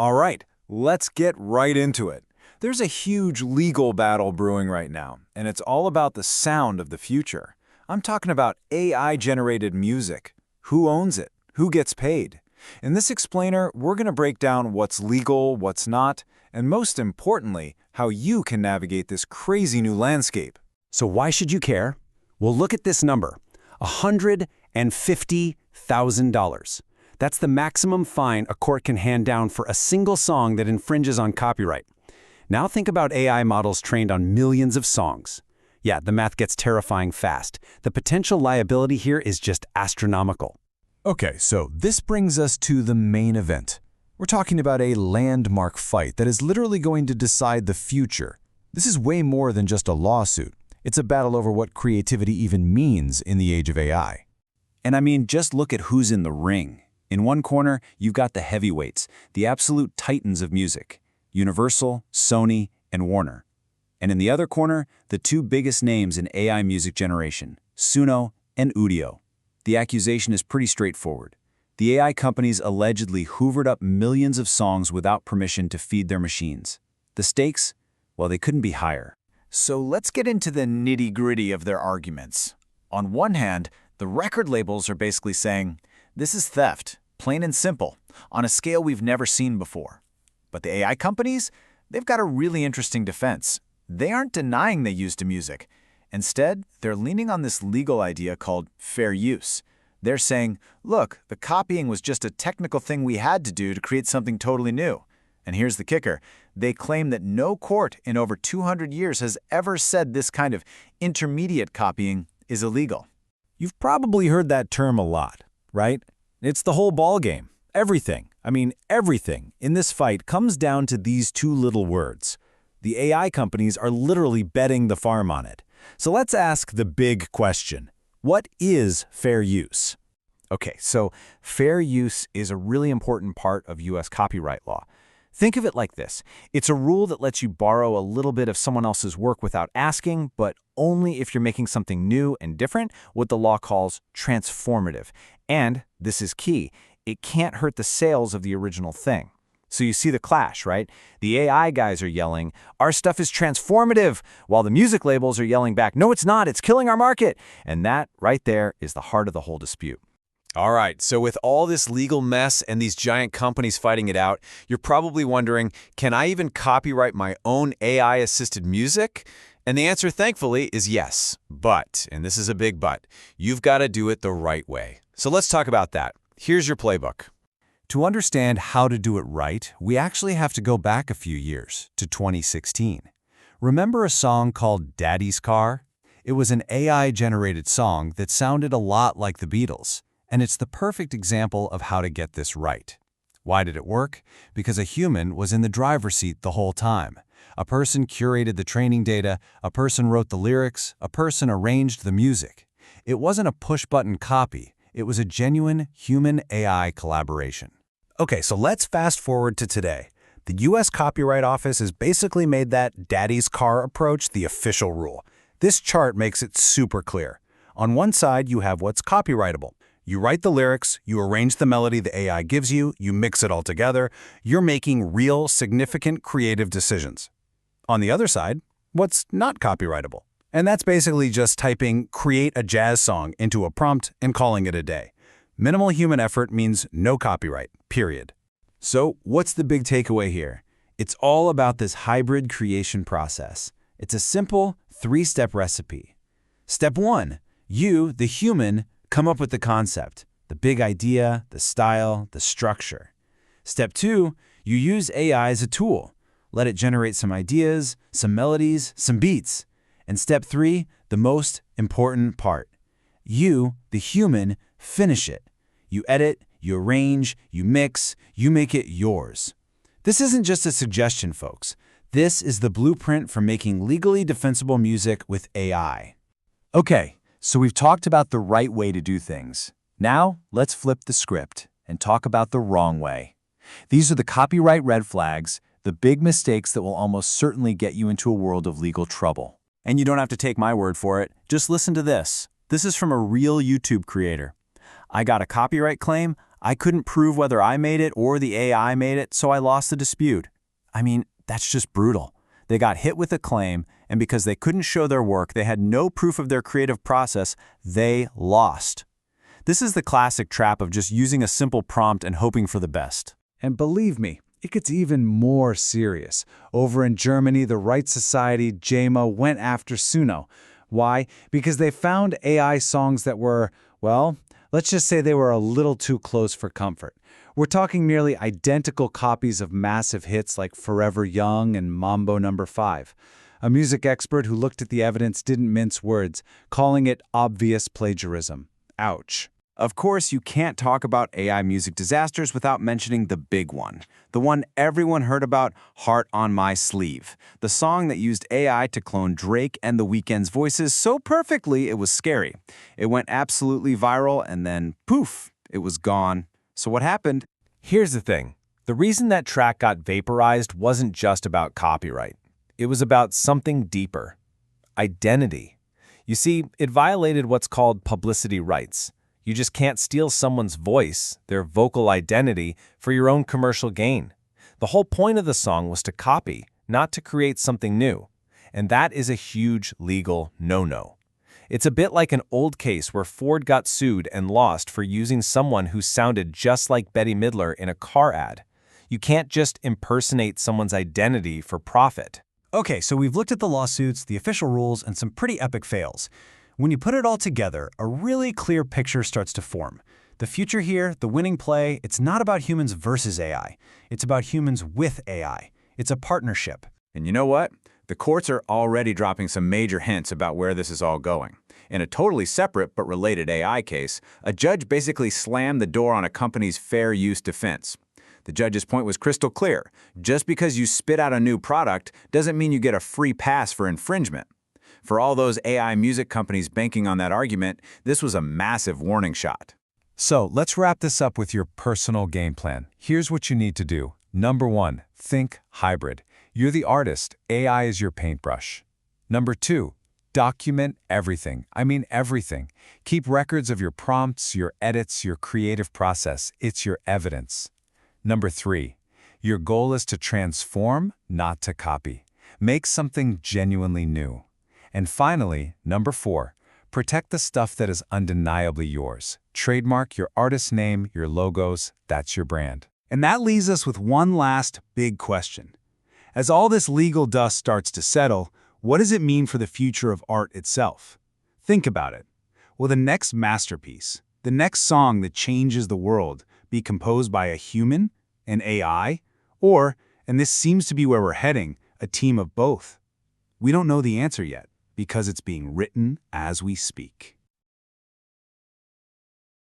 All right, let's get right into it. There's a huge legal battle brewing right now, and it's all about the sound of the future. I'm talking about AI-generated music. Who owns it? Who gets paid? In this explainer, we're going to break down what's legal, what's not, and most importantly, how you can navigate this crazy new landscape. So why should you care? Well, look at this number, $150,000. That's the maximum fine a court can hand down for a single song that infringes on copyright. Now think about AI models trained on millions of songs. Yeah, the math gets terrifying fast. The potential liability here is just astronomical. Okay, so this brings us to the main event. We're talking about a landmark fight that is literally going to decide the future. This is way more than just a lawsuit. It's a battle over what creativity even means in the age of AI. And I mean, just look at who's in the ring. In one corner, you've got the heavyweights, the absolute titans of music, Universal, Sony, and Warner. And in the other corner, the two biggest names in AI music generation, Suno and Udio. The accusation is pretty straightforward. The AI companies allegedly hoovered up millions of songs without permission to feed their machines. The stakes? Well, they couldn't be higher. So let's get into the nitty-gritty of their arguments. On one hand, the record labels are basically saying, this is theft, plain and simple, on a scale we've never seen before. But the AI companies, they've got a really interesting defense. They aren't denying they used the music. Instead, they're leaning on this legal idea called fair use. They're saying, look, the copying was just a technical thing we had to do to create something totally new. And here's the kicker. They claim that no court in over 200 years has ever said this kind of intermediate copying is illegal. You've probably heard that term a lot, right? It's the whole ballgame. Everything, everything in this fight comes down to these two little words. The AI companies are literally betting the farm on it. So let's ask the big question. What is fair use? Okay, so fair use is a really important part of U.S. copyright law. Think of it like this. It's a rule that lets you borrow a little bit of someone else's work without asking, but only if you're making something new and different, what the law calls transformative. And, this is key, it can't hurt the sales of the original thing. So you see the clash, right? The AI guys are yelling, our stuff is transformative, while the music labels are yelling back, no it's not, it's killing our market. And that, right there, is the heart of the whole dispute. All right, so with all this legal mess and these giant companies fighting it out, you're probably wondering, can I even copyright my own AI-assisted music? And the answer, thankfully, is yes. But, and this is a big but, you've got to do it the right way. So let's talk about that. Here's your playbook. To understand how to do it right, we actually have to go back a few years, to 2016. Remember a song called Daddy's Car? It was an AI-generated song that sounded a lot like the Beatles. And it's the perfect example of how to get this right. Why did it work? Because a human was in the driver's seat the whole time. A person curated the training data, a person wrote the lyrics, a person arranged the music. It wasn't a push-button copy. It was a genuine human-AI collaboration. Okay, so let's fast forward to today. The U.S. Copyright Office has basically made that daddy's car approach the official rule. This chart makes it super clear. On one side, you have what's copyrightable. You write the lyrics, you arrange the melody the AI gives you, you mix it all together. You're making real, significant creative decisions. On the other side, what's not copyrightable? And that's basically just typing create a jazz song into a prompt and calling it a day. Minimal human effort means no copyright, period. So what's the big takeaway here? It's all about this hybrid creation process. It's a simple three-step recipe. Step 1, you, the human, come up with the concept, the big idea, the style, the structure. Step 2, you use AI as a tool. Let it generate some ideas, some melodies, some beats. And step 3, the most important part. You, the human, finish it. You edit, you arrange, you mix, you make it yours. This isn't just a suggestion, folks. This is the blueprint for making legally defensible music with AI. Okay. So we've talked about the right way to do things. Now, let's flip the script and talk about the wrong way. These are the copyright red flags, the big mistakes that will almost certainly get you into a world of legal trouble. And you don't have to take my word for it. Just listen to this. This is from a real YouTube creator. I got a copyright claim. I couldn't prove whether I made it or the AI made it, so I lost the dispute. I mean, that's just brutal. They got hit with a claim, and because they couldn't show their work, they had no proof of their creative process, they lost. This is the classic trap of just using a simple prompt and hoping for the best. And believe me, it gets even more serious. Over in Germany, the Right Society, JEMA, went after Suno. Why? Because they found AI songs that were, well, let's just say they were a little too close for comfort. We're talking nearly identical copies of massive hits like Forever Young and Mambo No. 5. A music expert who looked at the evidence didn't mince words, calling it obvious plagiarism. Ouch. Of course, you can't talk about AI music disasters without mentioning the big one. The one everyone heard about, Heart on My Sleeve. The song that used AI to clone Drake and The Weeknd's voices so perfectly it was scary. It went absolutely viral and then, poof, it was gone. So what happened? Here's the thing. The reason that track got vaporized wasn't just about copyright. It was about something deeper. Identity. You see, it violated what's called publicity rights. You just can't steal someone's voice, their vocal identity, for your own commercial gain. The whole point of the song was to copy, not to create something new. And that is a huge legal no-no. It's a bit like an old case where Ford got sued and lost for using someone who sounded just like Bette Midler in a car ad. You can't just impersonate someone's identity for profit. Okay, so we've looked at the lawsuits, the official rules, and some pretty epic fails. When you put it all together, a really clear picture starts to form. The future here, the winning play, it's not about humans versus AI. It's about humans with AI. It's a partnership. And you know what? The courts are already dropping some major hints about where this is all going. In a totally separate but related AI case, a judge basically slammed the door on a company's fair use defense. The judge's point was crystal clear. Just because you spit out a new product doesn't mean you get a free pass for infringement. For all those AI music companies banking on that argument, this was a massive warning shot. So let's wrap this up with your personal game plan. Here's what you need to do. Number 1, think hybrid. You're the artist, AI is your paintbrush. Number 2, document everything. I mean everything. Keep records of your prompts, your edits, your creative process. It's your evidence. Number 3, your goal is to transform, not to copy. Make something genuinely new. And finally, number 4, protect the stuff that is undeniably yours. Trademark your artist's name, your logos, that's your brand. And that leaves us with one last big question. As all this legal dust starts to settle, what does it mean for the future of art itself? Think about it. Will the next masterpiece, the next song that changes the world, be composed by a human, an AI, or, and this seems to be where we're heading, a team of both? We don't know the answer yet, because it's being written as we speak.